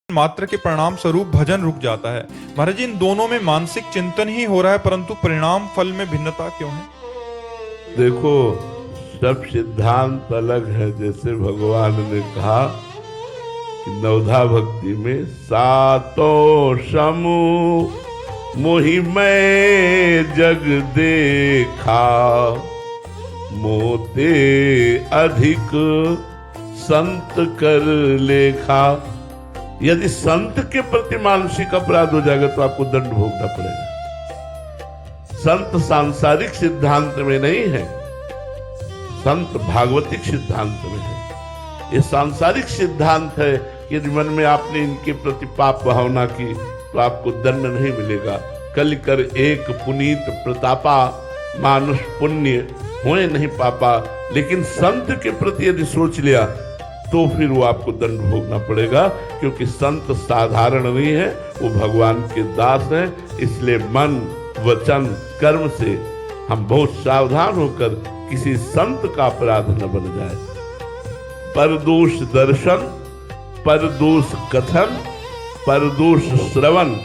मात्र के परिणाम स्वरूप भजन रुक जाता है। महाराज जी, इन दोनों में मानसिक चिंतन ही हो रहा है, परंतु परिणाम फल में भिन्नता क्यों है? देखो, सब सिद्धांत अलग है। जैसे भगवान ने कहा कि नवधा भक्ति में सातों समूह मोहि मैं जग देखा, मोते अधिक संत कर लेखा। यदि संत के प्रति मानसिक अपराध हो जाएगा तो आपको दंड भोगना पड़ेगा। संत सांसारिक सिद्धांत में नहीं है, संत भागवतिक सिद्धांत में है। ये सांसारिक सिद्धांत है कि यदि मन में आपने इनके प्रति पाप भावना की तो आपको दंड नहीं मिलेगा। कल कर एक पुनीत प्रतापा, मानुष पुण्य होए नहीं पापा। लेकिन संत के प्रति यदि सोच लिया तो फिर वो आपको दंड भोगना पड़ेगा, क्योंकि संत साधारण नहीं है, वो भगवान के दास हैं। इसलिए मन वचन कर्म से हम बहुत सावधान होकर किसी संत का अपराध न बन जाए। परदोष दर्शन, परदोष कथन, परदोष श्रवण,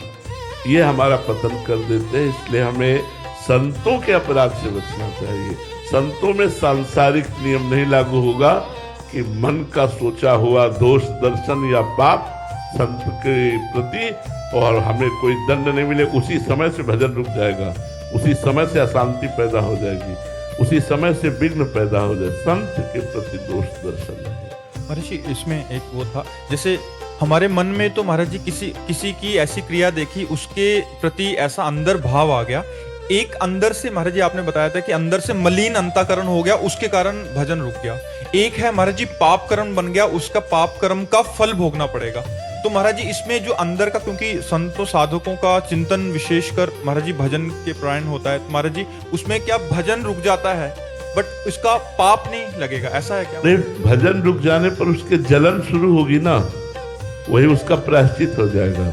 ये हमारा पतन कर देते हैं। इसलिए हमें संतों के अपराध से बचना चाहिए। संतों में सांसारिक नियम नहीं लागू होगा कि मन का सोचा हुआ दोष दर्शन या पाप संत के प्रति और हमें कोई दंड नहीं मिले। उसी समय से भजन रुक जाएगा, उसी समय से अशांति पैदा हो जाएगी, उसी समय से विघ्न पैदा हो जाए। संत के प्रति दोष दर्शन नहीं। महाराज जी, इसमें एक वो था, जैसे हमारे मन में तो महाराज जी किसी की ऐसी क्रिया देखी, उसके प्रति ऐसा अंदर भाव आ गया। एक अंदर से महाराज जी आपने बताया था कि अंदर से मलिन अंतःकरण हो गया, उसके कारण भजन रुक गया। एक है महाराज जी पाप कर्म बन गया, उसका पाप कर्म का फल भोगना पड़ेगा। तो महाराज जी इसमें जो अंदर का, क्योंकि संतों साधकों का चिंतन विशेषकर महाराज जी भजन के प्राण होता है, तो महाराज जी उसमें क्या भजन रुक जाता है बट उसका पाप नहीं लगेगा, ऐसा है क्या? नहीं, भजन रुक जाने पर उसके जलन शुरू होगी ना, वही उसका प्रायश्चित हो जाएगा।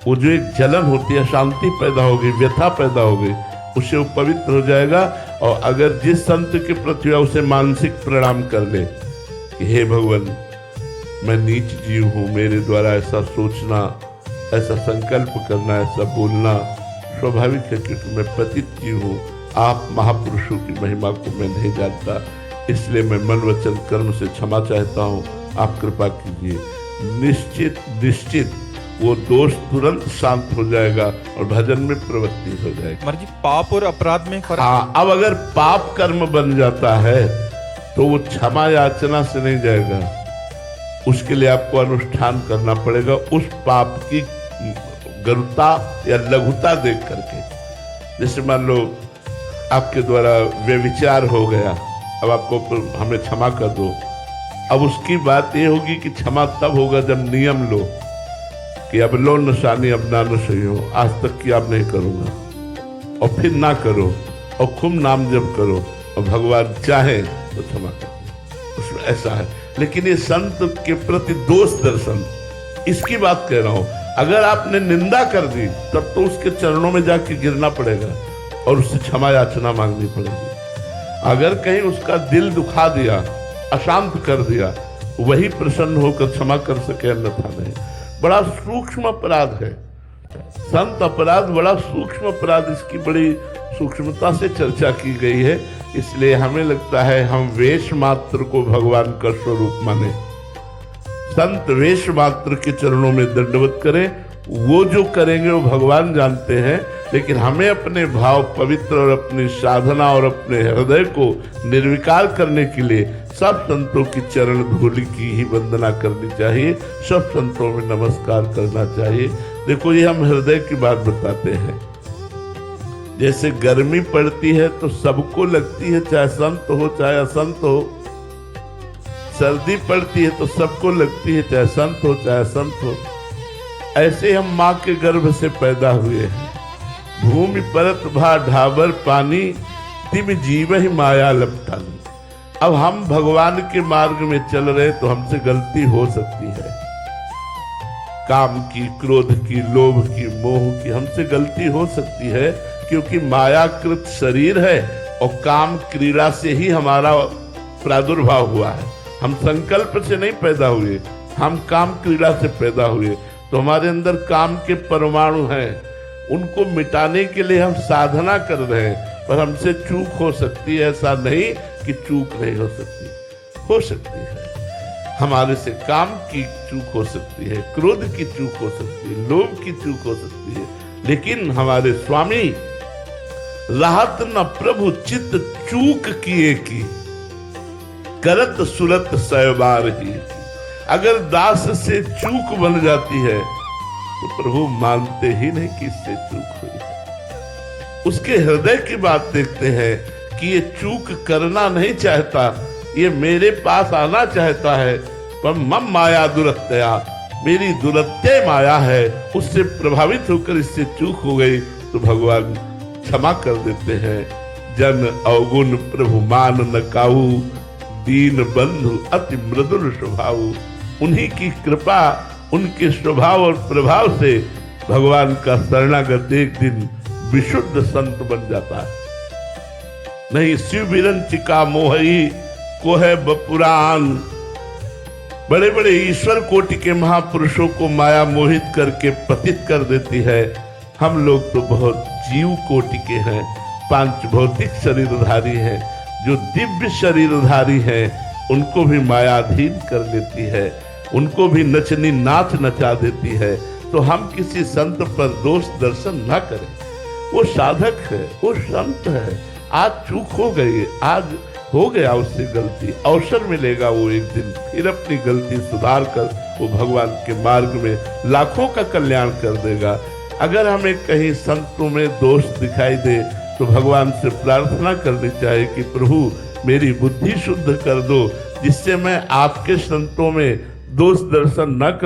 वो जो एक जलन होती है, शांति पैदा होगी, व्यथा पैदा होगी, उससे वो पवित्र हो जाएगा। और अगर जिस संत के प्रति उसे मानसिक प्रणाम कर ले कि हे भगवान, मैं नीच जीव हूँ, मेरे द्वारा ऐसा सोचना, ऐसा संकल्प करना, ऐसा बोलना स्वाभाविक है, क्योंकि मैं पतित जीव हूँ। आप महापुरुषों की महिमा को मैं नहीं जानता, इसलिए मैं मन वचन कर्म से क्षमा चाहता हूँ, आप कृपा कीजिए। निश्चित निश्चित वो दोष तुरंत शांत हो जाएगा और भजन में प्रवृत्ति हो जाएगी। महाराज जी पाप और अपराध में फर्क? हाँ, अब अगर पाप कर्म बन जाता है तो वो क्षमा याचना से नहीं जाएगा, उसके लिए आपको अनुष्ठान करना पड़ेगा उस पाप की गरुता या लघुता देख करके। जैसे मान लो आपके द्वारा व्यभिचार हो गया, अब आपको हमें क्षमा कर दो। अब उसकी बात ये होगी कि क्षमा तब होगा जब नियम लो कि अब लो निशानी, अब ना सही हो, आज तक की आप नहीं करूंगा, और फिर ना करो और खूब नाम जप करो और भगवान चाहे तो क्षमा करो, उसमें ऐसा है। लेकिन ये संत के प्रति दोष दर्शन, इसकी बात कह रहा हूं। अगर आपने निंदा कर दी तब तो उसके चरणों में जाके गिरना पड़ेगा और उससे क्षमा याचना मांगनी पड़ेगी। अगर कहीं उसका दिल दुखा दिया, अशांत कर दिया, वही प्रसन्न होकर क्षमा कर सके, अन्यथा नहीं। बड़ा सूक्ष्म अपराध है संत अपराध, बड़ा सूक्ष्म अपराध, इसकी बड़ी सूक्ष्मता से चर्चा की गई है। इसलिए हमें लगता है हम वेश मात्र को भगवान का स्वरूप माने, संत वेश मात्र के चरणों में दंडवत करें। वो जो करेंगे वो भगवान जानते हैं, लेकिन हमें अपने भाव पवित्र और अपनी साधना और अपने हृदय को निर्विकार करने के लिए सब संतों की चरण धूलि की ही वंदना करनी चाहिए, सब संतों में नमस्कार करना चाहिए। देखो, ये हम हृदय की बात बताते हैं। जैसे गर्मी पड़ती है तो सबको लगती है, चाहे संत हो चाहे असंत हो। सर्दी पड़ती है तो सबको लगती है, चाहे संत हो चाहे असंत हो। ऐसे हम माँ के गर्भ से पैदा हुए हैं। भूमि परत भा ढाबर पानी, तिम जीव ही माया लपटानी। अब हम भगवान के मार्ग में चल रहे तो हमसे गलती हो सकती है, काम की, क्रोध की, लोभ की, मोह की, हमसे गलती हो सकती है, क्योंकि मायाकृत शरीर है और काम क्रीड़ा से ही हमारा प्रादुर्भाव हुआ है। हम संकल्प से नहीं पैदा हुए, हम काम क्रीड़ा से पैदा हुए। तो हमारे अंदर काम के परमाणु हैं, उनको मिटाने के लिए हम साधना कर रहे हैं, पर हमसे चूक हो सकती है। ऐसा नहीं कि चूक नहीं हो सकती है। हमारे से काम की चूक हो सकती है, क्रोध की चूक हो सकती है, लोभ की चूक हो सकती है, लेकिन हमारे स्वामी राहत न प्रभु चित्त चूक किए की, करत सुरत सयबार ही। अगर दास से चूक बन जाती है तो प्रभु मानते ही नहीं कि इससे चूक हुई है। उसके हृदय की बात देखते हैं कि ये चूक करना नहीं चाहता, ये मेरे पास आना चाहता है, पर मम माया दुरत्या, मेरी दुरत्य माया है, उससे प्रभावित होकर इससे चूक हो गई, तो भगवान क्षमा कर देते हैं। जन अवगुण प्रभु मान न काऊ, दीन बंधु अति मृदुल स्वभाव। उन्हीं की कृपा, उनके स्वभाव और प्रभाव से भगवान का शरणागत एक दिन विशुद्ध संत बन जाता है। नहीं शिव विरंचिका मोही को है बपुराण। बड़े बड़े ईश्वर कोटि के महापुरुषों को माया मोहित करके पतित कर देती है। हम लोग तो बहुत जीव कोटि के हैं, पांच भौतिक शरीरधारी हैं। जो दिव्य शरीरधारी हैं उनको भी मायाधीन कर लेती है, उनको भी नचनी नाच नचा देती है। तो हम किसी संत पर दोष दर्शन न करें। वो साधक है, वो संत है। आज चूक हो गई, आज हो गया उससे गलती, अवसर मिलेगा वो एक दिन फिर अपनी गलती सुधार कर वो भगवान के मार्ग में लाखों का कल्याण कर देगा। अगर हमें कहीं संतों में दोष दिखाई दे तो भगवान से प्रार्थना करनी चाहिए कि प्रभु मेरी बुद्धि शुद्ध कर दो, जिससे मैं आपके संतों में दोष दर्शन न करूं।